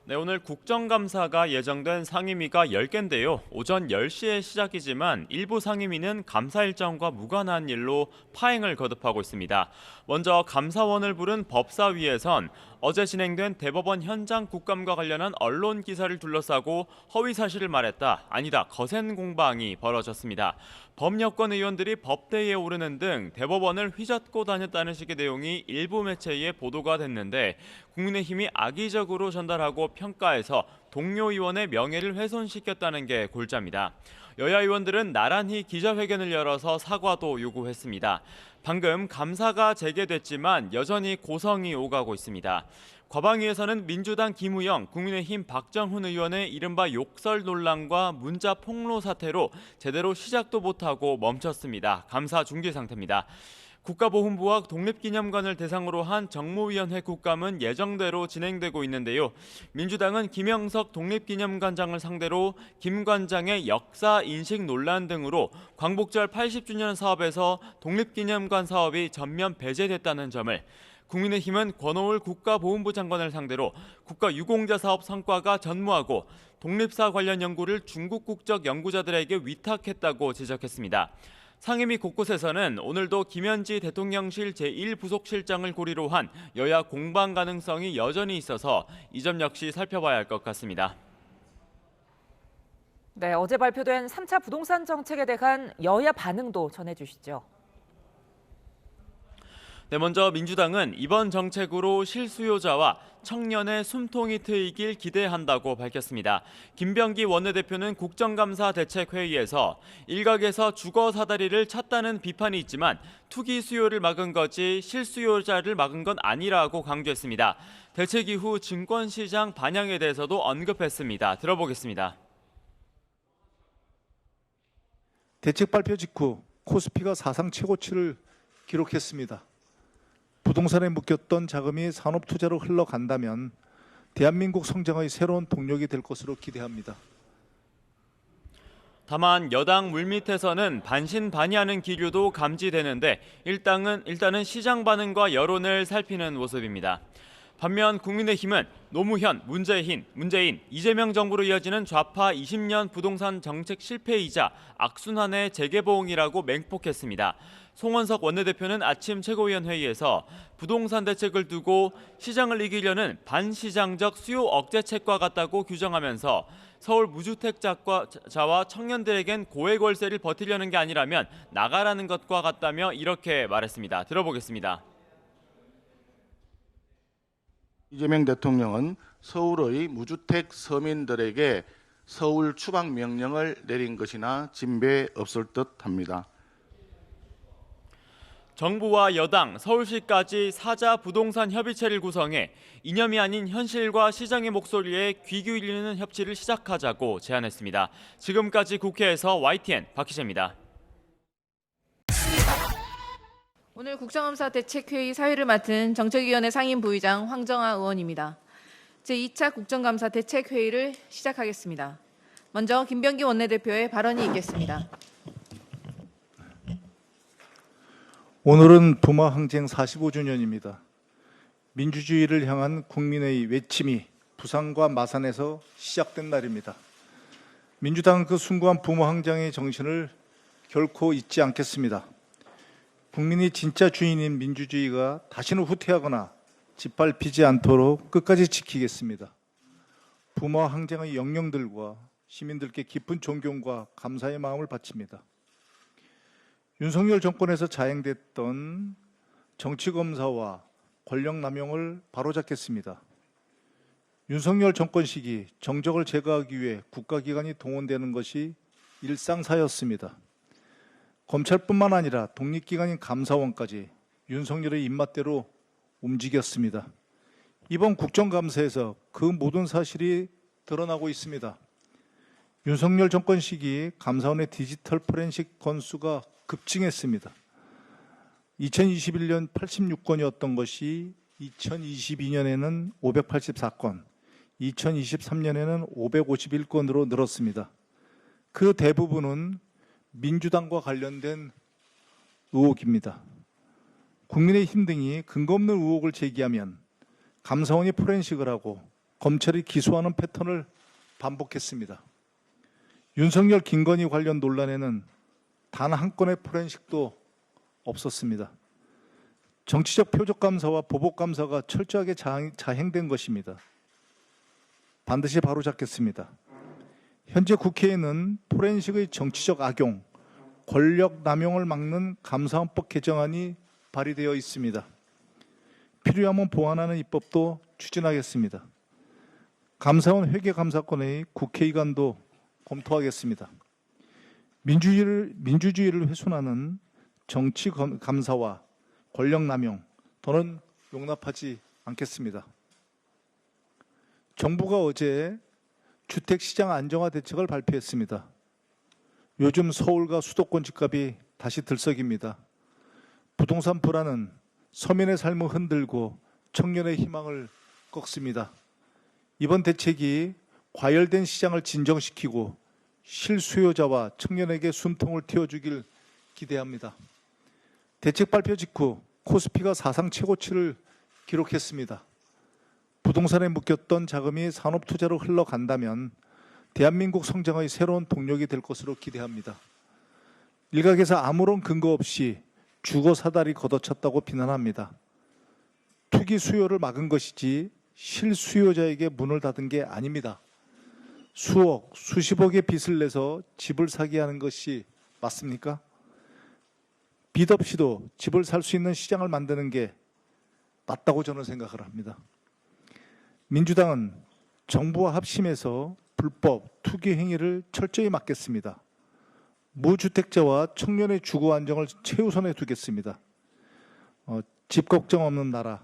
네, 오늘 국정감사가 예정된 상임위가 10개인데요. 오전 10시에 시작이지만 일부 상임위는 감사 일정과 무관한 일로 파행을 거듭하고 있습니다. 먼저 감사원을 부른 법사위에선 어제 진행된 대법원 현장 국감과 관련한 언론 기사를 둘러싸고 허위 사실을 말했다. 아니다. 거센 공방이 벌어졌습니다. 범여권 의원들이 법대에 오르는 등 대법원을 휘젓고 다녔다는 식의 내용이 일부 매체에 보도가 됐는데 국민의힘이 악의적으로 전달하고 평가해서 동료 의원의 명예를 훼손시켰다는 게 골자입니다. 여야 의원들은 나란히 기자회견을 열어서 사과도 요구했습니다. 방금 감사가 재개됐지만 여전히 고성이 오가고 있습니다. 과방위에서는 민주당 김우영, 국민의힘 박정훈 의원의 이른바 욕설 논란과 문자 폭로 사태로 제대로 시작도 못하고 멈췄습니다. 감사 중지 상태입니다. 국가보훈부와 독립기념관을 대상으로 한 정무위원회 국감은 예정대로 진행되고 있는데요. 민주당은 김영석 독립기념관장을 상대로 김 관장의 역사 인식 논란 등으로 광복절 80주년 사업에서 독립기념관 사업이 전면 배제됐다는 점을, 국민의힘은 권오을 국가보훈부 장관을 상대로 국가유공자 사업 성과가 전무하고 독립사 관련 연구를 중국 국적 연구자들에게 위탁했다고 지적했습니다. 상임위 곳곳에서는 오늘도 김현지 대통령실 제1부속실장을 고리로 한 여야 공방 가능성이 여전히 있어서 이 점 역시 살펴봐야 할 것 같습니다. 네, 어제 발표된 3차 부동산 정책에 대한 여야 반응도 전해주시죠. 네, 먼저 민주당은 이번 정책으로 실수요자와 청년의 숨통이 트이길 기대한다고 밝혔습니다. 김병기 원내대표는 국정감사 대책회의에서 일각에서 주거 사다리를 찼다는 비판이 있지만 투기 수요를 막은 거지 실수요자를 막은 건 아니라고 강조했습니다. 대책 이후 증권시장 반향에 대해서도 언급했습니다. 들어보겠습니다. 대책 발표 직후 코스피가 사상 최고치를 기록했습니다. 부동산에 묶였던 자금이 산업 투자로 흘러간다면 대한민국 성장의 새로운 동력이 될 것으로 기대합니다. 다만 여당 물밑에서는 반신반의하는 기류도 감지되는데 일단은 시장 반응과 여론을 살피는 모습입니다. 반면 국민의힘은 노무현, 문재인, 이재명 정부로 이어지는 좌파 20년 부동산 정책 실패이자 악순환의 재개봉이라고 맹폭했습니다. 송원석 원내대표는 아침 최고위원회의에서 부동산 대책을 두고 시장을 이기려는 반시장적 수요 억제책과 같다고 규정하면서 서울 무주택자와 청년들에겐 고액월세를 버티려는 게 아니라면 나가라는 것과 같다며 이렇게 말했습니다. 들어보겠습니다. 이재명 대통령은 서울의 무주택 서민들에게 서울 추방 명령을 내린 것이나 진배 없을 듯합니다. 정부와 여당, 서울시까지 사자 부동산 협의체를 구성해 이념이 아닌 현실과 시장의 목소리에 귀 기울이는 협치를 시작하자고 제안했습니다. 지금까지 국회에서 YTN 박희재입니다. 오늘 국정감사 대책회의 사회를 맡은 정책위원회 상임부의장 황정아 의원입니다. 제2차 국정감사 대책회의를 시작하겠습니다. 먼저 김병기 원내대표의 발언이 있겠습니다. 오늘은 부마 항쟁 45주년입니다. 민주주의를 향한 국민의 외침이 부산과 마산에서 시작된 날입니다. 민주당은 그 숭고한 부마 항쟁의 정신을 결코 잊지 않겠습니다. 국민이 진짜 주인인 민주주의가 다시는 후퇴하거나 짓밟히지 않도록 끝까지 지키겠습니다. 부마 항쟁의 영령들과 시민들께 깊은 존경과 감사의 마음을 바칩니다. 윤석열 정권에서 자행됐던 정치검사와 권력남용을 바로잡겠습니다. 윤석열 정권 시기 정적을 제거하기 위해 국가기관이 동원되는 것이 일상사였습니다. 검찰뿐만 아니라 독립기관인 감사원까지 윤석열의 입맛대로 움직였습니다. 이번 국정감사에서 그 모든 사실이 드러나고 있습니다. 윤석열 정권 시기 감사원의 디지털 포렌식 건수가 급증했습니다. 2021년 86건이었던 것이 2022년에는 584건, 2023년에는 551건으로 늘었습니다. 그 대부분은 민주당과 관련된 의혹입니다. 국민의힘 등이 근거 없는 의혹을 제기하면 감사원이 포렌식을 하고 검찰이 기소하는 패턴을 반복했습니다. 윤석열, 김건희 관련 논란에는 단 한 건의 포렌식도 없었습니다. 정치적 표적 감사와 보복 감사가 철저하게 자행된 것입니다. 반드시 바로잡겠습니다. 현재 국회에는 포렌식의 정치적 악용, 권력 남용을 막는 감사원법 개정안이 발의되어 있습니다. 필요하면 보완하는 입법도 추진하겠습니다. 감사원 회계감사권의 국회의관도 검토하겠습니다. 민주주의를 훼손하는 정치 감사와 권력 남용, 더는 용납하지 않겠습니다. 정부가 어제 주택시장 안정화 대책을 발표했습니다. 요즘 서울과 수도권 집값이 다시 들썩입니다. 부동산 불안은 서민의 삶을 흔들고 청년의 희망을 꺾습니다. 이번 대책이 과열된 시장을 진정시키고 실수요자와 청년에게 숨통을 틔워주길 기대합니다. 대책 발표 직후 코스피가 사상 최고치를 기록했습니다. 부동산에 묶였던 자금이 산업 투자로 흘러간다면 대한민국 성장의 새로운 동력이 될 것으로 기대합니다. 일각에서 아무런 근거 없이 주거 사다리 걷어찼다고 비난합니다. 투기 수요를 막은 것이지 실수요자에게 문을 닫은 게 아닙니다. 수억, 수십억의 빚을 내서 집을 사게 하는 것이 맞습니까? 빚 없이도 집을 살 수 있는 시장을 만드는 게 맞다고 저는 생각을 합니다. 민주당은 정부와 합심해서 불법 투기 행위를 철저히 막겠습니다. 무주택자와 청년의 주거 안정을 최우선에 두겠습니다. 집 걱정 없는 나라,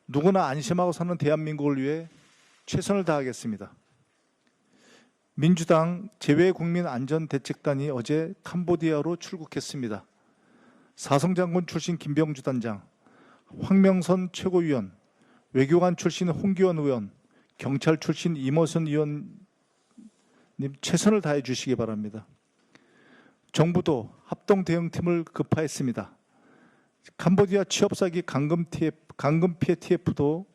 누구나 안심하고 사는 대한민국을 위해 최선을 다하겠습니다. 민주당 재외국민안전대책단이 어제 캄보디아로 출국했습니다. 사성장군 출신 김병주 단장, 황명선 최고위원, 외교관 출신 홍기원 의원, 경찰 출신 이모선 의원님 최선을 다해 주시기 바랍니다. 정부도 합동 대응팀을 급파했습니다. 캄보디아 취업 사기 강금 피해 TF도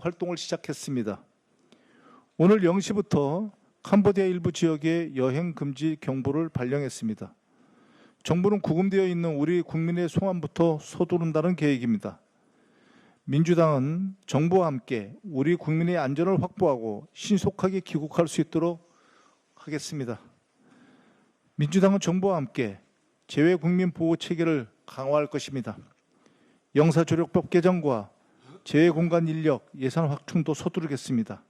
활동을 시작했습니다. 오늘 0시부터 캄보디아 일부 지역에 여행 금지 경보를 발령했습니다. 정부는 구금되어 있는 우리 국민의 송환부터 서두른다는 계획입니다. 민주당은 정부와 함께 우리 국민의 안전을 확보하고 신속하게 귀국할 수 있도록 하겠습니다. 민주당은 정부와 함께 재외국민 보호 체계를 강화할 것입니다. 영사조력법 개정과 재외공간 인력 예산 확충도 서두르겠습니다.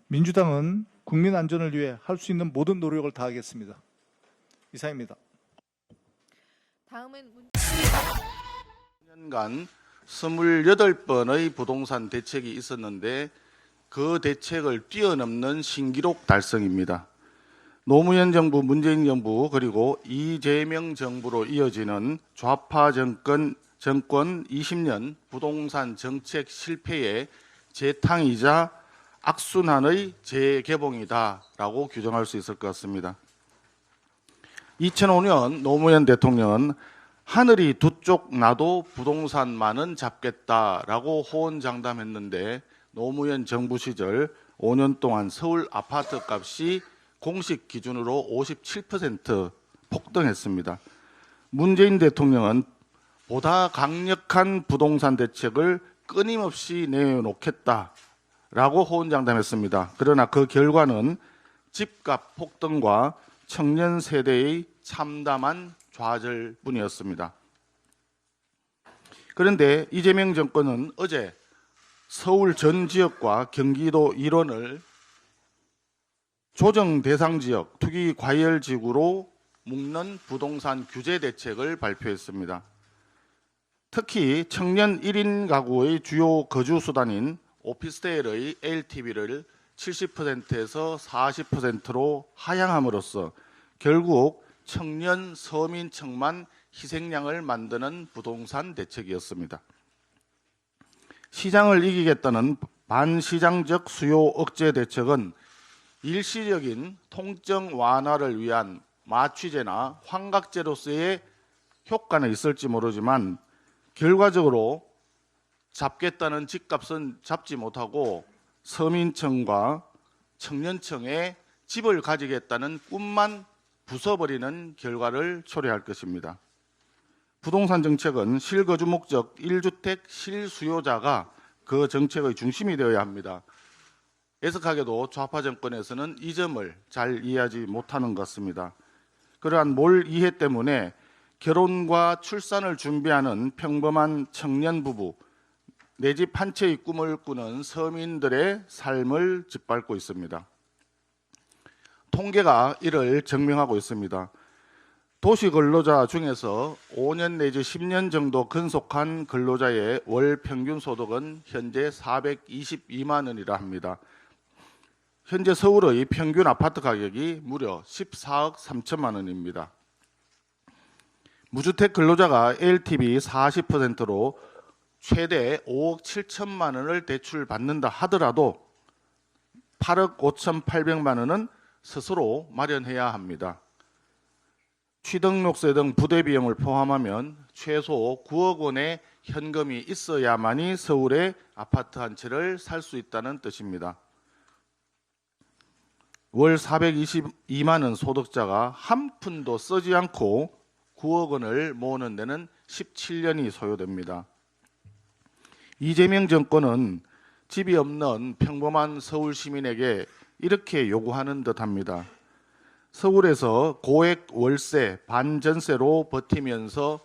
민주당은 국민 안전을 위해 할 수 있는 모든 노력을 다하겠습니다. 이상입니다. 다음은 5년간 28번의 부동산 대책이 있었는데 그 대책을 뛰어넘는 신기록 달성입니다. 노무현 정부, 문재인 정부 그리고 이재명 정부로 이어지는 좌파 정권 20년 부동산 정책 실패의 재탕이자 악순환의 재개봉이다라고 규정할 수 있을 것 같습니다. 2005년 노무현 대통령은 하늘이 두 쪽 나도 부동산만은 잡겠다라고 호언장담했는데 노무현 정부 시절 5년 동안 서울 아파트 값이 공식 기준으로 57% 폭등했습니다. 문재인 대통령은 보다 강력한 부동산 대책을 끊임없이 내놓겠다라고 호언장담했습니다. 그러나 그 결과는 집값 폭등과 청년 세대의 참담한 좌절뿐이었습니다. 그런데 이재명 정권은 어제 서울 전 지역과 경기도 일원을 조정 대상 지역, 투기 과열 지구로 묶는 부동산 규제 대책을 발표했습니다. 특히 청년 1인 가구의 주요 거주 수단인 오피스텔의 LTV를 70%에서 40%로 하향함으로써 결국 청년 서민층만 희생양을 만드는 부동산 대책이었습니다. 시장을 이기겠다는 반시장적 수요 억제 대책은 일시적인 통증 완화를 위한 마취제나 환각제로서의 효과는 있을지 모르지만 결과적으로 잡겠다는 집값은 잡지 못하고 서민청과 청년청에 집을 가지겠다는 꿈만 부숴버리는 결과를 초래할 것입니다. 부동산 정책은 실거주 목적 1주택 실수요자가 그 정책의 중심이 되어야 합니다. 애석하게도 좌파 정권에서는 이 점을 잘 이해하지 못하는 것 같습니다. 그러한 몰 이해 때문에 결혼과 출산을 준비하는 평범한 청년 부부, 내 집 한 채의 꿈을 꾸는 서민들의 삶을 짓밟고 있습니다. 통계가 이를 증명하고 있습니다. 도시 근로자 중에서 5년 내지 10년 정도 근속한 근로자의 월 평균 소득은 현재 422만 원이라 합니다. 현재 서울의 평균 아파트 가격이 무려 14억 3천만 원입니다. 무주택 근로자가 LTV 40%로 최대 5억 7천만 원을 대출받는다 하더라도 8억 5,800만 원은 스스로 마련해야 합니다. 취등록세 등 부대 비용을 포함하면 최소 9억 원의 현금이 있어야만이 서울의 아파트 한 채를 살 수 있다는 뜻입니다. 월 422만 원 소득자가 한 푼도 쓰지 않고 9억 원을 모으는 데는 17년이 소요됩니다. 이재명 정권은 집이 없는 평범한 서울 시민에게 이렇게 요구하는 듯합니다. 서울에서 고액 월세, 반전세로 버티면서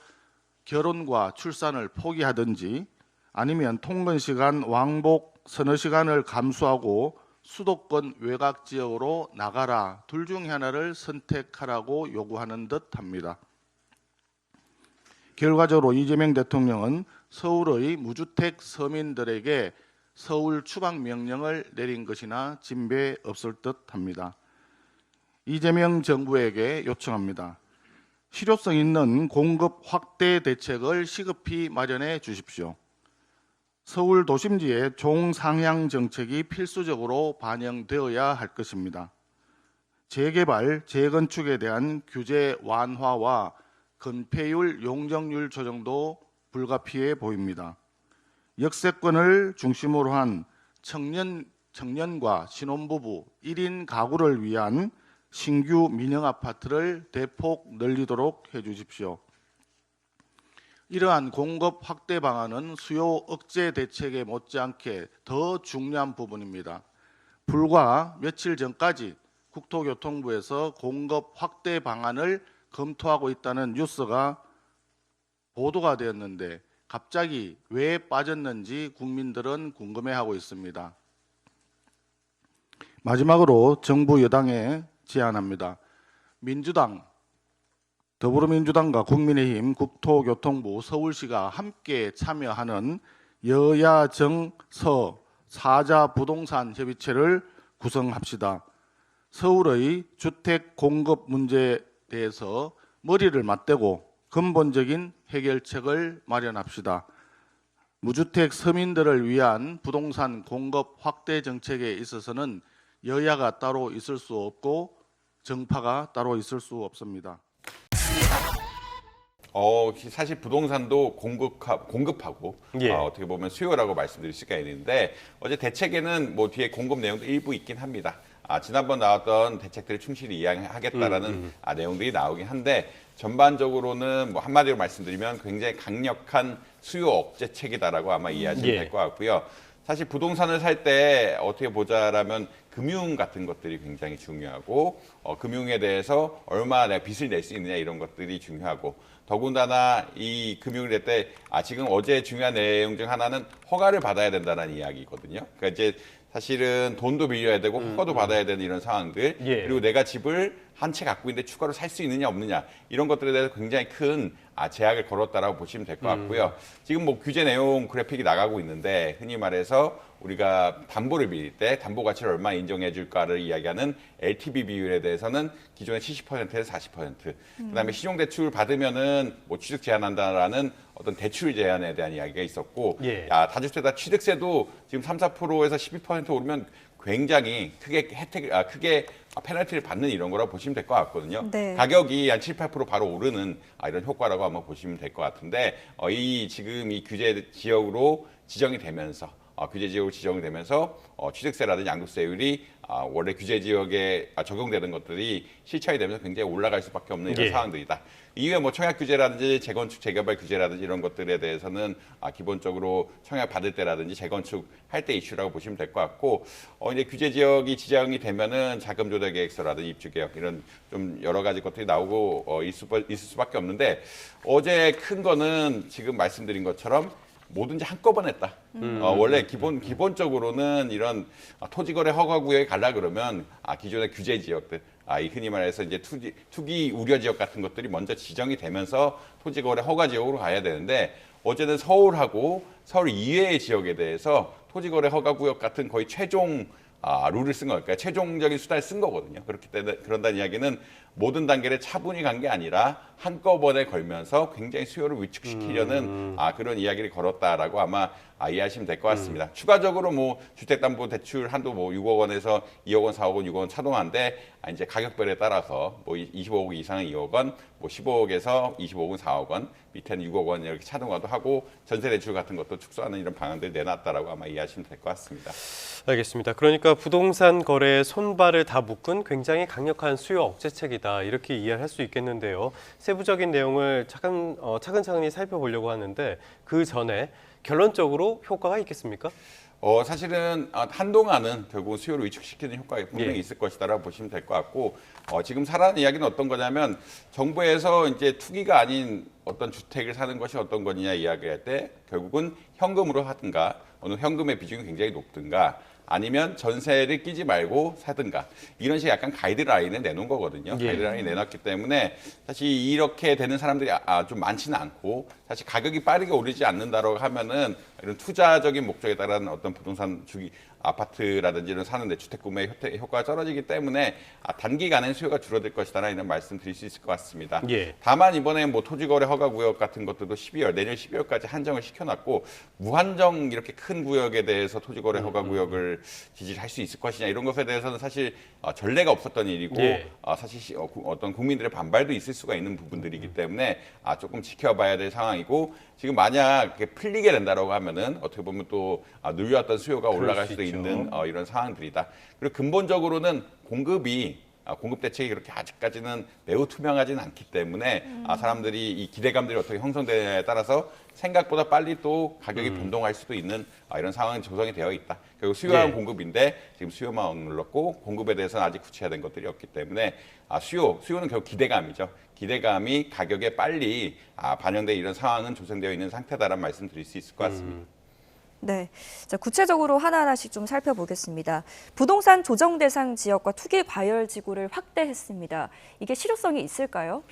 결혼과 출산을 포기하든지 아니면 통근 시간, 왕복 서너 시간을 감수하고 수도권 외곽 지역으로 나가라, 둘 중 하나를 선택하라고 요구하는 듯합니다. 결과적으로 이재명 대통령은 서울의 무주택 서민들에게 서울 추방 명령을 내린 것이나 진배 없을 듯합니다. 이재명 정부에게 요청합니다. 실효성 있는 공급 확대 대책을 시급히 마련해 주십시오. 서울 도심지의 종상향 정책이 필수적으로 반영되어야 할 것입니다. 재개발, 재건축에 대한 규제 완화와 건폐율, 용적률 조정도 불가피해 보입니다. 역세권을 중심으로 한 청년과 신혼부부 1인 가구를 위한 신규 민영 아파트를 대폭 늘리도록 해주십시오. 이러한 공급 확대 방안은 수요 억제 대책에 못지않게 더 중요한 부분입니다. 불과 며칠 전까지 국토교통부에서 공급 확대 방안을 검토하고 있다는 뉴스가 보도가 되었는데 갑자기 왜 빠졌는지 국민들은 궁금해하고 있습니다. 마지막으로 정부 여당에 제안합니다. 민주당, 더불어민주당과 국민의힘, 국토교통부, 서울시가 함께 참여하는 여야 정서 사자 부동산 협의체를 구성합시다. 서울의 주택 공급 문제에 대해서 머리를 맞대고 근본적인 해결책을 마련합시다. 무주택 서민들을 위한 부동산 공급 확대 정책에 있어서는 여야가 따로 있을 수 없고 정파가 따로 있을 수 없습니다. 사실 부동산도 공급하고 예. 어떻게 보면 수요라고 말씀드릴 수가 있는데 어제 대책에는 뭐 뒤에 공급 내용도 일부 있긴 합니다. 지난번 나왔던 대책들을 충실히 이행하겠다라는 내용들이 나오긴 한데 전반적으로는 뭐 한마디로 말씀드리면 굉장히 강력한 수요 억제책이다라고 아마 이해하시면 예. 될 것 같고요. 사실 부동산을 살 때 어떻게 보자라면 금융 같은 것들이 굉장히 중요하고 금융에 대해서 얼마나 내가 빚을 낼 수 있느냐 이런 것들이 중요하고 더군다나 이 금융을 낼 때 지금 어제 중요한 내용 중 하나는 허가를 받아야 된다는 이야기거든요. 그러니까 이제 사실은 돈도 빌려야 되고 허가도 받아야 되는 이런 상황들 예. 그리고 내가 집을 한 채 갖고 있는데 추가로 살 수 있느냐 없느냐 이런 것들에 대해서 굉장히 큰 제약을 걸었다라고 보시면 될 것 같고요. 지금 뭐 규제 내용 그래픽이 나가고 있는데 흔히 말해서 우리가 담보를 빌릴 때 담보 가치를 얼마 인정해 줄까를 이야기하는 LTV 비율에 대해서는 기존의 70%에서 40%. 그다음에 신용대출 받으면은 뭐 취득 제한한다라는 어떤 대출 제한에 대한 이야기가 있었고 예. 다주택자 취득세도 지금 3, 4%에서 12% 오르면 굉장히 크게 크게 페널티를 받는 이런 거라고 보시면 될 것 같거든요. 네. 가격이 한 7, 8% 바로 오르는 이런 효과라고 한번 보시면 될 것 같은데 지금 이 규제 지역으로 지정이 되면서 규제 지역으로 지정되면서 취득세라든지 양도세율이 원래 규제 지역에 적용되는 것들이 실천이 되면서 굉장히 올라갈 수밖에 없는 이런 예. 상황들이다. 이후에 뭐 청약 규제라든지 재건축 재개발 규제라든지 이런 것들에 대해서는 기본적으로 청약 받을 때라든지 재건축 할 때 이슈라고 보시면 될 것 같고 이제 규제 지역이 지정이 되면은 자금 조달 계획서라든지 입주 계획 이런 좀 여러 가지 것들이 나오고 있을 수밖에 없는데 어제 큰 거는 지금 말씀드린 것처럼 뭐든지 한꺼번에 했다. 원래 기본적으로는 이런 토지거래 허가구역에 가려 그러면 기존의 규제 지역들, 이 흔히 말해서 이제 투기 우려 지역 같은 것들이 먼저 지정이 되면서 토지거래 허가 지역으로 가야 되는데 어제는 서울하고 서울 이외의 지역에 대해서 토지거래 허가구역 같은 거의 최종 룰을 쓴 거니까 최종적인 수단을 쓴 거거든요. 그렇기 때문에 그런다는 이야기는 모든 단계를 차분히 간 게 아니라 한꺼번에 걸면서 굉장히 수요를 위축시키려는 그런 이야기를 걸었다라고 아마 이해하시면 될 것 같습니다. 추가적으로 뭐 주택담보대출 한도 뭐 6억 원에서 2억 원, 4억 원, 6억 원 차동한데 이제 가격별에 따라서 뭐 25억 이상은 2억 원, 뭐 15억에서 25억은 4억 원, 밑에는 6억 원 이렇게 차동화도 하고 전세대출 같은 것도 축소하는 이런 방안들을 내놨다라고 아마 이해하시면 될 것 같습니다. 알겠습니다. 그러니까 부동산 거래에 손발을 다 묶은 굉장히 강력한 수요 억제책이다 이렇게 이해할 수 있겠는데요. 세부적인 내용을 차근차근히 살펴보려고 하는데 그 전에 결론적으로 효과가 있겠습니까? 사실은 한동안은 결국 수요를 위축시키는 효과가 분명히 예. 있을 것이다라고 보시면 될 것 같고 지금 사라는 이야기는 어떤 거냐면 정부에서 이제 투기가 아닌 어떤 주택을 사는 것이 어떤 거냐 이야기할 때 결국은 현금으로 하든가 어느 현금의 비중이 굉장히 높든가 아니면 전세를 끼지 말고 사든가 이런 식의 약간 가이드라인을 내놓은 거거든요. 예. 가이드라인을 내놨기 때문에 사실 이렇게 되는 사람들이 좀 많지는 않고 사실 가격이 빠르게 오르지 않는다고 하면은 이런 투자적인 목적에 따른 어떤 부동산 주기 아파트라든지 이런 사는데 주택 구매 효과가 떨어지기 때문에 단기간에 수요가 줄어들 것이다라는 이런 말씀 드릴 수 있을 것 같습니다. 예. 다만 이번에 뭐 토지거래 허가 구역 같은 것들도 내년 12월까지 한정을 시켜놨고 무한정 이렇게 큰 구역에 대해서 토지거래 허가 구역을 지지할 수 있을 것이냐 이런 것에 대해서는 사실 전례가 없었던 일이고 예. 사실 어떤 국민들의 반발도 있을 수가 있는 부분들이기 때문에 조금 지켜봐야 될 상황이고 지금 만약 풀리게 된다라고 하면은 어떻게 보면 또 눌려왔던 수요가 올라갈 수도 있는 이런 상황들이다. 그리고 근본적으로는 공급 대책이 그렇게 아직까지는 매우 투명하지는 않기 때문에 사람들이 이 기대감들이 어떻게 형성되냐에 따라서 생각보다 빨리 또 가격이 변동할 수도 있는 이런 상황이 조성이 되어 있다. 결국 수요와 예. 공급인데 지금 수요만 억눌렀고 공급에 대해서는 아직 구체화된 것들이 없기 때문에 수요는 결국 기대감이죠. 기대감이 가격에 빨리 반영돼 이런 상황은 조성되어 있는 상태다라는 말씀 드릴 수 있을 것 같습니다. 네, 자, 구체적으로 하나하나씩 좀 살펴보겠습니다. 부동산 조정 대상 지역과 투기 과열 지구를 확대했습니다. 이게 실효성이 있을까요?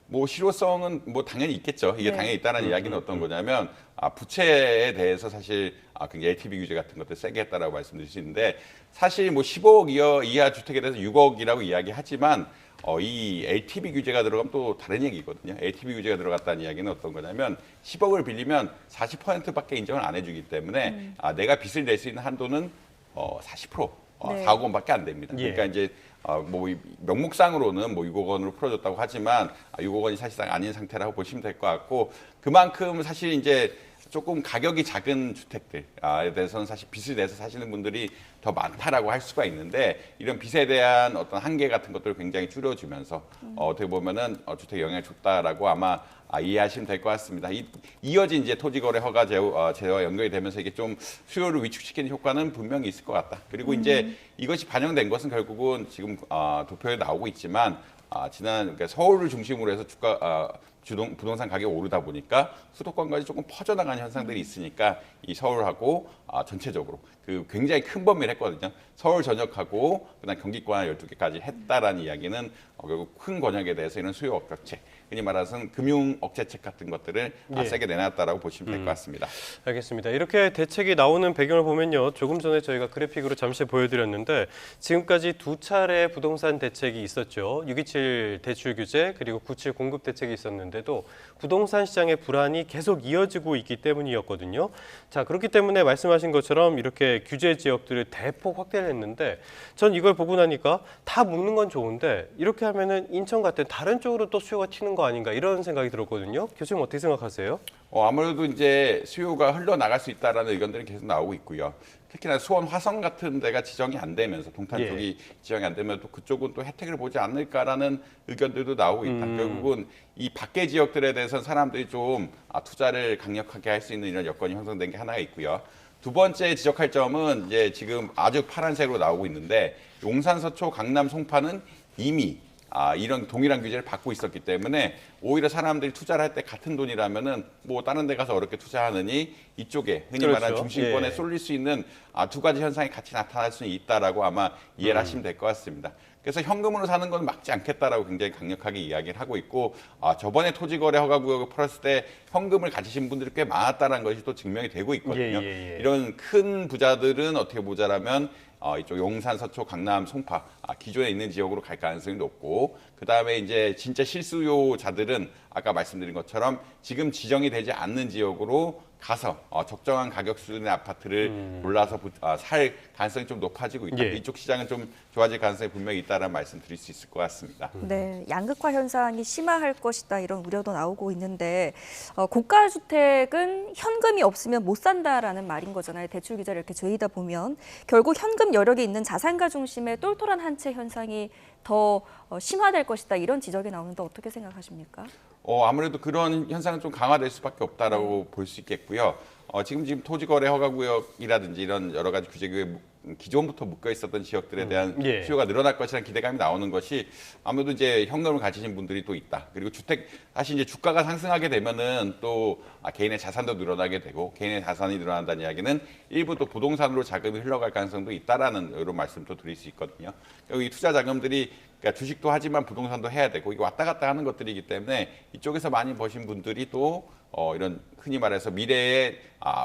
뭐 실효성은 뭐 당연히 있겠죠. 이게 당연히 있다는 이야기는 어떤 거냐면 부채에 대해서 사실 굉장히 LTV 규제 같은 것들 세게 했다라고 말씀드릴 수 있는데 사실 뭐 15억 이하 주택에 대해서 6억이라고 이야기하지만 이 LTV 규제가 들어가면 또 다른 얘기거든요. LTV 규제가 들어갔다는 이야기는 어떤 거냐면 10억을 빌리면 40%밖에 인정을 안 해주기 때문에 내가 빚을 낼 수 있는 한도는 40%, 네. 4억 원밖에 안 됩니다. 예. 그러니까 이제 뭐 명목상으로는 뭐 6억 원으로 풀어줬다고 하지만 6억 원이 사실상 아닌 상태라고 보시면 될 것 같고 그만큼 사실 이제 조금 가격이 작은 주택들에 대해서는 사실 빚을 내서 사시는 분들이 더 많다라고 할 수가 있는데 이런 빚에 대한 어떤 한계 같은 것들을 굉장히 줄여주면서 어떻게 보면은 주택 영향을 줬다라고 아마 이해하시면 될 것 같습니다. 이어진 이제 토지거래 허가 제도와 연결이 되면서 이게 좀 수요를 위축시키는 효과는 분명히 있을 것 같다. 그리고 이제 이것이 반영된 것은 결국은 지금 도표에 나오고 있지만 그러니까 서울을 중심으로 해서 부동산 가격이 오르다 보니까 수도권까지 조금 퍼져나가는 현상들이 있으니까 이 서울하고 전체적으로 굉장히 큰 범위를 했거든요. 서울 전역하고 그다음 경기권 12개까지 했다라는 이야기는 결국 큰 권역에 대해서 이런 수요 억제책, 흔히 말해서는 금융 억제책 같은 것들을 예. 세게 내놨다라고 보시면 될 것 같습니다. 알겠습니다. 이렇게 대책이 나오는 배경을 보면요. 조금 전에 저희가 그래픽으로 잠시 보여드렸는데 지금까지 두 차례 부동산 대책이 있었죠. 627 대출 규제 그리고 97 공급 대책이 있었는데도 부동산 시장의 불안이 계속 이어지고 있기 때문이었거든요. 자, 그렇기 때문에 말씀하신 것처럼 이렇게 규제 지역들을 대폭 확대를 했는데 전 이걸 보고 나니까 다 묶는 건 좋은데 이렇게 하면은 인천 같은 다른 쪽으로 또 수요가 튀는 하는 거 아닌가 이런 생각이 들었거든요. 교수님 어떻게 생각하세요? 아무래도 이제 수요가 흘러나갈 수 있다라는 의견들이 계속 나오고 있고요. 특히나 수원 화성 같은 데가 지정이 안 되면서 동탄 예. 쪽이 지정이 안 되면 또 그쪽은 또 혜택을 보지 않을까라는 의견들도 나오고 있다. 결국은 이 밖의 지역들에 대해서는 사람들이 좀 투자를 강력하게 할 수 있는 이런 여건이 형성된 게 하나가 있고요. 두 번째 지적할 점은 이제 지금 아주 파란색으로 나오고 있는데 용산, 서초, 강남, 송파는 이미 이런 동일한 규제를 받고 있었기 때문에 오히려 사람들이 투자를 할 때 같은 돈이라면은 뭐 다른 데 가서 어렵게 투자하느니 이쪽에 흔히 말하는 그렇죠. 중심권에 예. 쏠릴 수 있는 두 가지 현상이 같이 나타날 수는 있다라고 아마 이해를 하시면 될 것 같습니다. 그래서 현금으로 사는 건 막지 않겠다라고 굉장히 강력하게 이야기를 하고 있고 저번에 토지거래 허가구역을 풀었을 때 현금을 가지신 분들이 꽤 많았다는 것이 또 증명이 되고 있거든요. 예. 이런 큰 부자들은 어떻게 보자라면 이쪽 용산, 서초, 강남, 송파 기존에 있는 지역으로 갈 가능성이 높고 그다음에 이제 진짜 실수요자들은 아까 말씀드린 것처럼 지금 지정이 되지 않는 지역으로 가서 적정한 가격 수준의 아파트를 골라서 살 가능성이 좀 높아지고 있다. 예. 이쪽 시장은 좀 좋아질 가능성이 분명히 있다는 말씀 드릴 수 있을 것 같습니다. 네, 양극화 현상이 심화할 것이다 이런 우려도 나오고 있는데 고가 주택은 현금이 없으면 못 산다라는 말인 거잖아요. 대출 규제를 이렇게 조이다 보면 결국 현금 여력이 있는 자산가 중심의 똘똘한 한 채 현상이 더 심화될 것이다 이런 지적이 나오는데 어떻게 생각하십니까? 아무래도 그런 현상은 좀 강화될 수밖에 없다라고 볼 수 있겠고요. 지금 토지거래 허가구역이라든지 이런 여러 가지 규제구에 기존부터 묶여 있었던 지역들에 대한 예. 수요가 늘어날 것이라는 기대감이 나오는 것이 아무래도 이제 현금을 가지신 분들이 또 있다. 그리고 사실 이제 주가가 상승하게 되면은 또 개인의 자산도 늘어나게 되고 개인의 자산이 늘어난다는 이야기는 일부 또 부동산으로 자금이 흘러갈 가능성도 있다라는 이런 말씀도 드릴 수 있거든요. 그리고 이 투자 자금들이 그러니까 주식도 하지만 부동산도 해야 되고 이게 왔다 갔다 하는 것들이기 때문에 이쪽에서 많이 버신 분들이 또 이런 흔히 말해서 미래의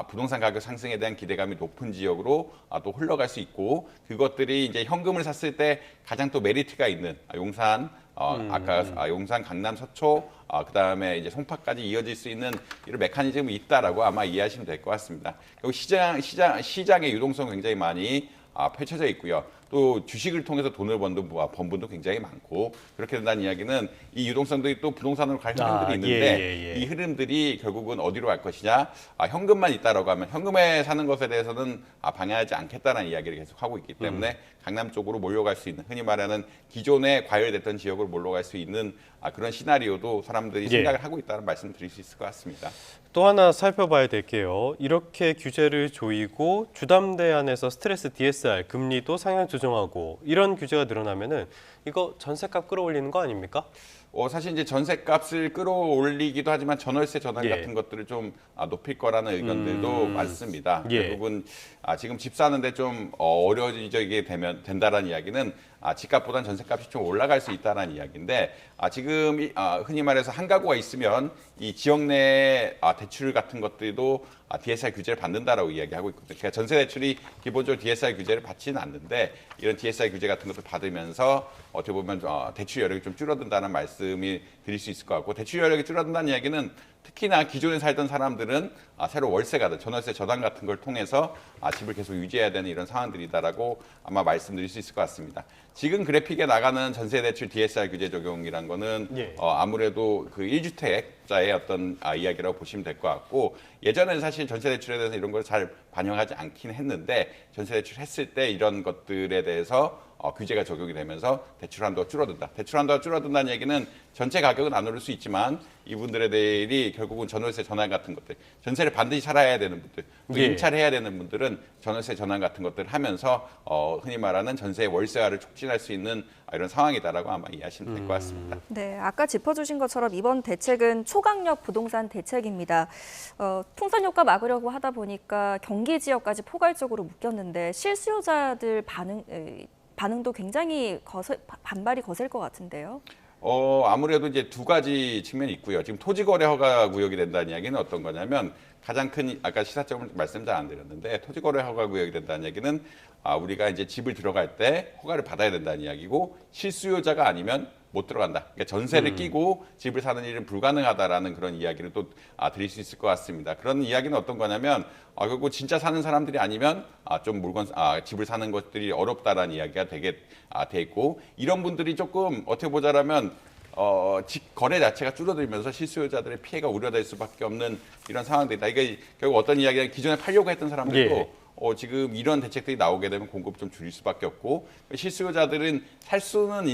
부동산 가격 상승에 대한 기대감이 높은 지역으로 또 흘러갈 수 있고 그것들이 이제 현금을 샀을 때 가장 또 메리트가 있는 용산, 아까 용산, 강남, 서초, 그다음에 이제 송파까지 이어질 수 있는 이런 메커니즘이 있다라고 아마 이해하시면 될 것 같습니다. 그리고 시장의 유동성 굉장히 많이 펼쳐져 있고요. 또 주식을 통해서 돈을 번 분도 굉장히 많고 그렇게 된다는 이야기는 이 유동성들이 또 부동산으로 갈 흐름들이 있는데 이 흐름들이 결국은 어디로 갈 것이냐 현금만 있다라고 하면 현금에 사는 것에 대해서는 방해하지 않겠다는 이야기를 계속 하고 있기 때문에 강남 쪽으로 몰려갈 수 있는 흔히 말하는 기존에 과열됐던 지역으로 몰려갈 수 있는 그런 시나리오도 사람들이 생각을 하고 있다는 말씀 드릴 수 있을 것 같습니다. 또 하나 살펴봐야 될 게요. 이렇게 규제를 조이고 주담대 안에서 스트레스 DSR 금리도 상향 조정하고 이런 규제가 늘어나면은 이거 전세값 끌어올리는 거 아닙니까? 사실 이제 전세값을 끌어올리기도 하지만 전월세 전환 같은 것들을 좀 높일 거라는 의견들도 많습니다. 결국은 지금 집 사는데 좀 어려워지게 된다라는 이야기는 집값보다는 전세값이 좀 올라갈 수 있다는 이야기인데 지금 흔히 말해서 한 가구가 있으면 이 지역 내 대출 같은 것들도 DSR 규제를 받는다라고 이야기하고 있거든요. 그러니까 전세 대출이 기본적으로 DSR 규제를 받지는 않는데 이런 DSR 규제 같은 것을 받으면서 어떻게 보면 대출 여력이 좀 줄어든다는 말씀이 드릴 수 있을 것 같고 대출 여력이 줄어든다는 이야기는 특히나 기존에 살던 사람들은 새로 월세가 전월세 전환 같은 걸 통해서 집을 계속 유지해야 되는 이런 상황들이다라고 아마 말씀드릴 수 있을 것 같습니다. 지금 그래픽에 나가는 전세 대출 DSR 규제 적용이란 거는 아무래도 그 1주택자의 어떤 이야기라고 보시면 될 것 같고 예전에는 사실 전세 대출에 대해서 이런 걸 잘 반영하지 않긴 했는데 전세 대출 했을 때 이런 것들에 대해서 규제가 적용이 되면서 대출 한도가 줄어든다. 대출 한도가 줄어든다는 얘기는 전체 가격은 안 오를 수 있지만 이분들이 결국은 전월세 전환 같은 것들, 전세를 반드시 살아야 되는 분들, 또 임차를 해야 되는 분들은 전월세 전환 같은 것들을 하면서 흔히 말하는 전세의 월세화를 촉진할 수 있는 이런 상황이다라고 아마 이해하시면 될 것 같습니다. 네, 아까 짚어주신 것처럼 이번 대책은 초강력 부동산 대책입니다. 풍선 효과 막으려고 하다 보니까 경기 지역까지 포괄적으로 묶였는데 실수요자들 반응도 굉장히 반발이 거셀 것 같은데요. 아무래도 이제 두 가지 측면이 있고요. 지금 토지거래 허가 구역이 된다는 이야기는 어떤 거냐면 가장 큰 아까 시사점을 말씀 잘 안 드렸는데 토지거래 허가 구역이 된다는 얘기는 우리가 이제 집을 들어갈 때 허가를 받아야 된다는 이야기고 실수요자가 아니면 못 들어간다. 그러니까 전세를 끼고 집을 사는 일은 불가능하다라는 그런 이야기를 또 드릴 수 있을 것 같습니다. 그런 이야기는 어떤 거냐면 결국 진짜 사는 사람들이 아니면 좀 집을 사는 것들이 어렵다라는 이야기가 되게 돼 있고 이런 분들이 조금 어떻게 보자라면 거래 자체가 줄어들면서 실수요자들의 피해가 우려될 수밖에 없는 이런 상황들이다. 이게 결국 어떤 이야기냐, 기존에 팔려고 했던 사람들도 예. 지금 이런 대책들이 나오게 되면 공급 좀 줄일 수밖에 없고, 실수요자들은 살 수는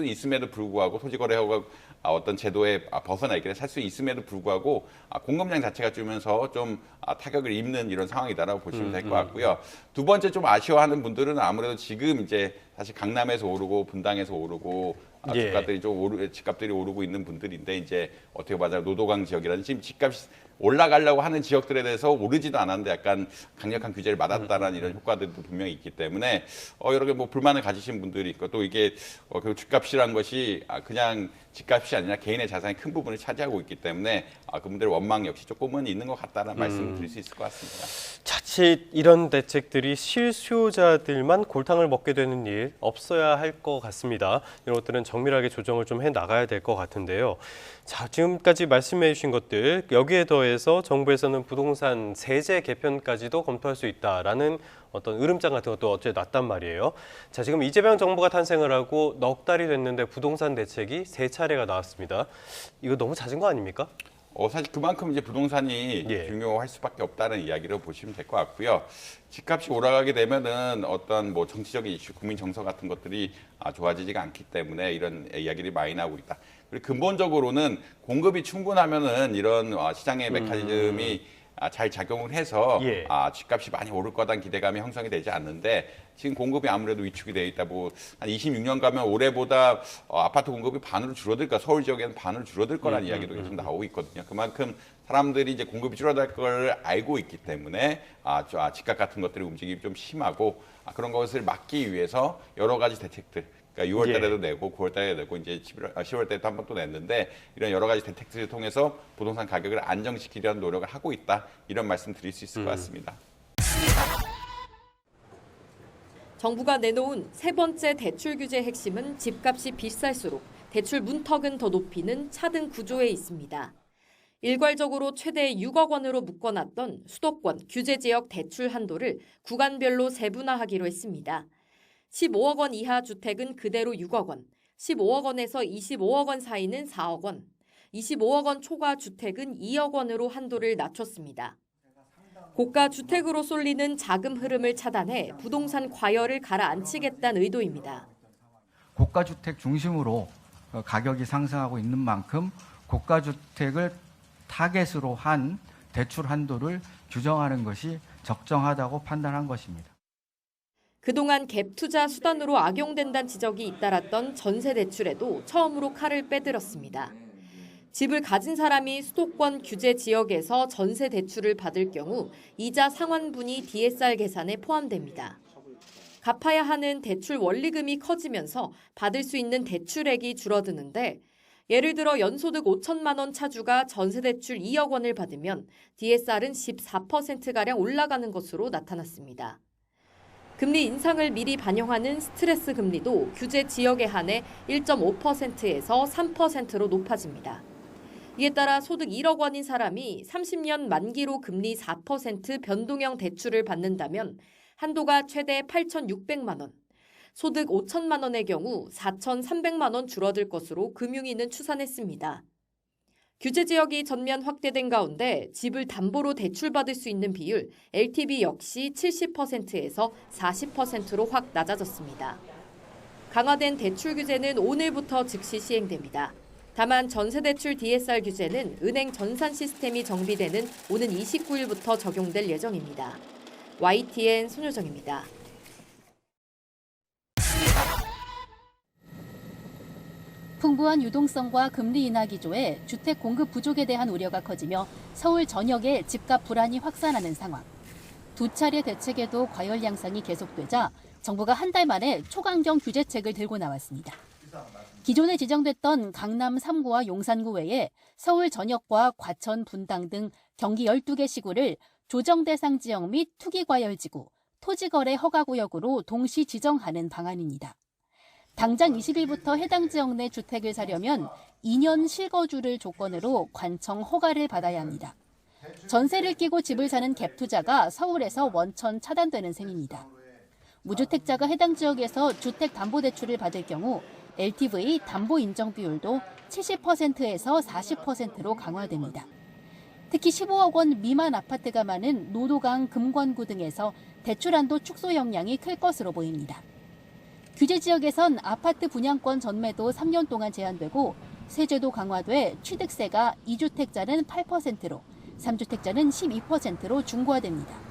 있음에도 불구하고 토지거래허가 어떤 제도에 벗어나 있게 살 수 있음에도 불구하고 공급량 자체가 줄면서 좀 타격을 입는 이런 상황이다라고 보시면 될 것 같고요. 두 번째 좀 아쉬워하는 분들은 아무래도 지금 이제 사실 강남에서 오르고 분당에서 오르고 예. 집값들이 오르고 있는 분들인데, 이제 어떻게 보면 노도강 지역이라든지 지금 집값이 올라가려고 하는 지역들에 대해서 오르지도 않았는데 약간 강력한 규제를 받았다는 이런 효과들도 분명히 있기 때문에 여러 개 뭐 불만을 가지신 분들이 있고, 또 이게 그 집값이란 것이 그냥 집값이 아니라 개인의 자산의 큰 부분을 차지하고 있기 때문에 그분들의 원망 역시 조금은 있는 것 같다는 말씀을 드릴 수 있을 것 같습니다. 자칫 이런 대책들이 실수요자들만 골탕을 먹게 되는 일 없어야 할 것 같습니다. 이런 것들은 정밀하게 조정을 좀 해 나가야 될 것 같은데요. 자, 지금까지 말씀해 주신 것들, 여기에 더해서 정부에서는 부동산 세제 개편까지도 검토할 수 있다라는 어떤 으름장 같은 것도 어째 놨단 말이에요. 자, 지금 이재명 정부가 탄생을 하고 넉 달이 됐는데 부동산 대책이 3차례가 나왔습니다. 이거 너무 잦은 거 아닙니까? 사실 그만큼 이제 부동산이 예. 중요할 수밖에 없다는 이야기로 보시면 될 것 같고요. 집값이 올라가게 되면은 어떤 뭐 정치적인 이슈, 국민 정서 같은 것들이 좋아지지가 않기 때문에 이런 이야기들이 많이 나오고 있다. 그리고 근본적으로는 공급이 충분하면은 이런 시장의 메커니즘이 잘 작용을 해서 예. 집값이 많이 오를 거다는 기대감이 형성이 되지 않는데, 지금 공급이 아무래도 위축이 되어 있다. 한 26년 가면 올해보다 아파트 공급이 반으로 줄어들까, 서울 지역에는 반으로 줄어들 거라는 이야기도 계속 나오고 있거든요. 그만큼 사람들이 이제 공급이 줄어들 걸 알고 있기 때문에 집값 같은 것들의 움직임이 좀 심하고, 그런 것을 막기 위해서 여러 가지 대책들, 그러니까 6월 달에도 내고 9월 달에 내고 이제 10월 달에도 한 번 또 냈는데, 이런 여러 가지 대책들을 통해서 부동산 가격을 안정시키려는 노력을 하고 있다. 이런 말씀 드릴 수 있을 것 같습니다. 정부가 내놓은 세 번째 대출 규제 핵심은 집값이 비쌀수록 대출 문턱은 더 높이는 차등 구조에 있습니다. 일괄적으로 최대 6억 원으로 묶어놨던 수도권 규제지역 대출 한도를 구간별로 세분화하기로 했습니다. 15억 원 이하 주택은 그대로 6억 원, 15억 원에서 25억 원 사이는 4억 원, 25억 원 초과 주택은 2억 원으로 한도를 낮췄습니다. 고가 주택으로 쏠리는 자금 흐름을 차단해 부동산 과열을 가라앉히겠다는 의도입니다. 고가 주택 중심으로 가격이 상승하고 있는 만큼 고가 주택을 타겟으로 한 대출 한도를 규정하는 것이 적정하다고 판단한 것입니다. 그동안 갭 투자 수단으로 악용된다는 지적이 잇따랐던 전세 대출에도 처음으로 칼을 빼들었습니다. 집을 가진 사람이 수도권 규제 지역에서 전세 대출을 받을 경우 이자 상환분이 DSR 계산에 포함됩니다. 갚아야 하는 대출 원리금이 커지면서 받을 수 있는 대출액이 줄어드는데, 예를 들어 연소득 5천만 원 차주가 전세 대출 2억 원을 받으면 DSR은 14%가량 올라가는 것으로 나타났습니다. 금리 인상을 미리 반영하는 스트레스 금리도 규제 지역에 한해 1.5%에서 3%로 높아집니다. 이에 따라 소득 1억 원인 사람이 30년 만기로 금리 4% 변동형 대출을 받는다면 한도가 최대 8,600만 원, 소득 5천만 원의 경우 4,300만 원 줄어들 것으로 금융위는 추산했습니다. 규제 지역이 전면 확대된 가운데 집을 담보로 대출받을 수 있는 비율 LTV 역시 70%에서 40%로 확 낮아졌습니다. 강화된 대출 규제는 오늘부터 즉시 시행됩니다. 다만 전세대출 DSR 규제는 은행 전산 시스템이 정비되는 오는 29일부터 적용될 예정입니다. YTN 손효정입니다. 풍부한 유동성과 금리 인하 기조에 주택 공급 부족에 대한 우려가 커지며 서울 전역에 집값 불안이 확산하는 상황. 두 차례 대책에도 과열 양상이 계속되자 정부가 한 달 만에 초강경 규제책을 들고 나왔습니다. 기존에 지정됐던 강남 3구와 용산구 외에 서울 전역과 과천, 분당 등 경기 12개 시구를 조정 대상 지역 및 투기과열지구, 토지거래 허가구역으로 동시 지정하는 방안입니다. 당장 20일부터 해당 지역 내 주택을 사려면 2년 실거주를 조건으로 관청 허가를 받아야 합니다. 전세를 끼고 집을 사는 갭 투자가 서울에서 원천 차단되는 셈입니다. 무주택자가 해당 지역에서 주택담보대출을 받을 경우 LTV 담보 인정 비율도 70%에서 40%로 강화됩니다. 특히 15억 원 미만 아파트가 많은 노도강, 금관구 등에서 대출 한도 축소 역량이 클 것으로 보입니다. 규제 지역에선 아파트 분양권 전매도 3년 동안 제한되고 세제도 강화돼 취득세가 2주택자는 8%로 3주택자는 12%로 중과됩니다.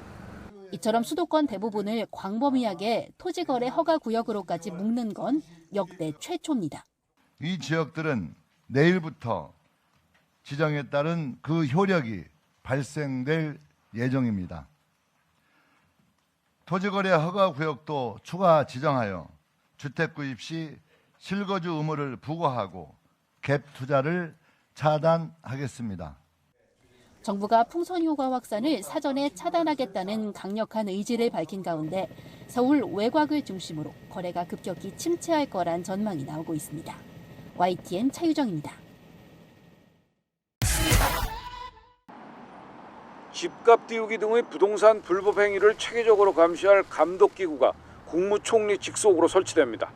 이처럼 수도권 대부분을 광범위하게 토지거래 허가구역으로까지 묶는 건 역대 최초입니다. 이 지역들은 내일부터 지정에 따른 그 효력이 발생될 예정입니다. 토지거래 허가구역도 추가 지정하여 주택 구입 시 실거주 의무를 부과하고 갭 투자를 차단하겠습니다. 정부가 풍선 효과 확산을 사전에 차단하겠다는 강력한 의지를 밝힌 가운데 서울 외곽을 중심으로 거래가 급격히 침체할 거란 전망이 나오고 있습니다. YTN 차유정입니다. 집값 띄우기 등의 부동산 불법 행위를 체계적으로 감시할 감독기구가 국무총리 직속으로 설치됩니다.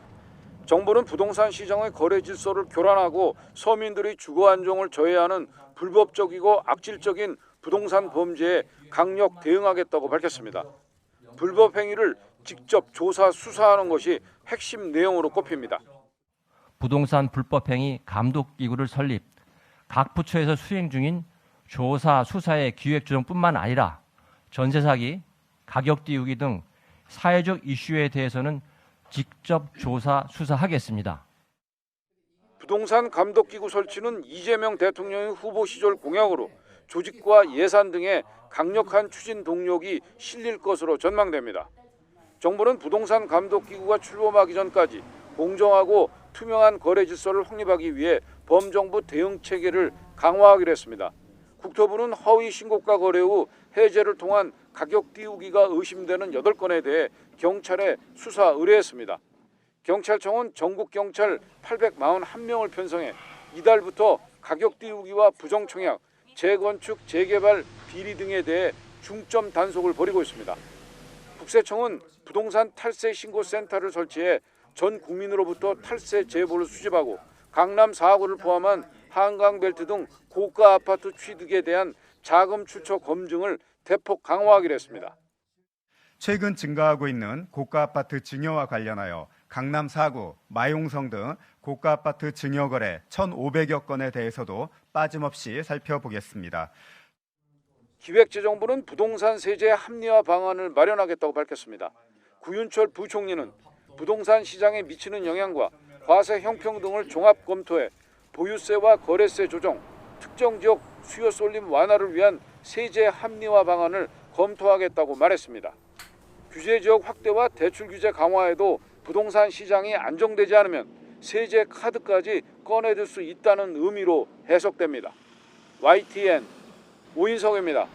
정부는 부동산 시장의 거래 질서를 교란하고 서민들의 주거 안정을 저해하는 불법적이고 악질적인 부동산 범죄에 강력 대응하겠다고 밝혔습니다. 불법 행위를 직접 조사 수사하는 것이 핵심 내용으로 꼽힙니다. 부동산 불법 행위 감독기구를 설립, 각 부처에서 수행 중인 조사 수사의 기획 조정뿐만 아니라 전세 사기, 가격 띄우기 등 사회적 이슈에 대해서는 직접 조사 수사하겠습니다. 부동산 감독기구 설치는 이재명 대통령의 후보 시절 공약으로 조직과 예산 등의 강력한 추진 동력이 실릴 것으로 전망됩니다. 정부는 부동산 감독기구가 출범하기 전까지 공정하고 투명한 거래 질서를 확립하기 위해 범정부 대응 체계를 강화하기로 했습니다. 국토부는 허위 신고가 거래 후 해제를 통한 가격 띄우기가 의심되는 8건에 대해 경찰에 수사 의뢰했습니다. 경찰청은 전국 경찰 841명을 편성해 이달부터 가격 띄우기와 부정청약, 재건축, 재개발, 비리 등에 대해 중점 단속을 벌이고 있습니다. 국세청은 부동산 탈세 신고센터를 설치해 전 국민으로부터 탈세 제보를 수집하고 강남 4구를 포함한 한강벨트 등 고가 아파트 취득에 대한 자금 출처 검증을 대폭 강화하기로 했습니다. 최근 증가하고 있는 고가 아파트 증여와 관련하여 강남 4구, 마용성 등 고가 아파트 증여 거래 1,500여 건에 대해서도 빠짐없이 살펴보겠습니다. 기획재정부는 부동산 세제 합리화 방안을 마련하겠다고 밝혔습니다. 구윤철 부총리는 부동산 시장에 미치는 영향과 과세 형평 등을 종합 검토해 보유세와 거래세 조정, 특정 지역 수요 쏠림 완화를 위한 세제 합리화 방안을 검토하겠다고 말했습니다. 규제 지역 확대와 대출 규제 강화에도 부동산 시장이 안정되지 않으면 세제 카드까지 꺼내들 수 있다는 의미로 해석됩니다. YTN 오인성입니다.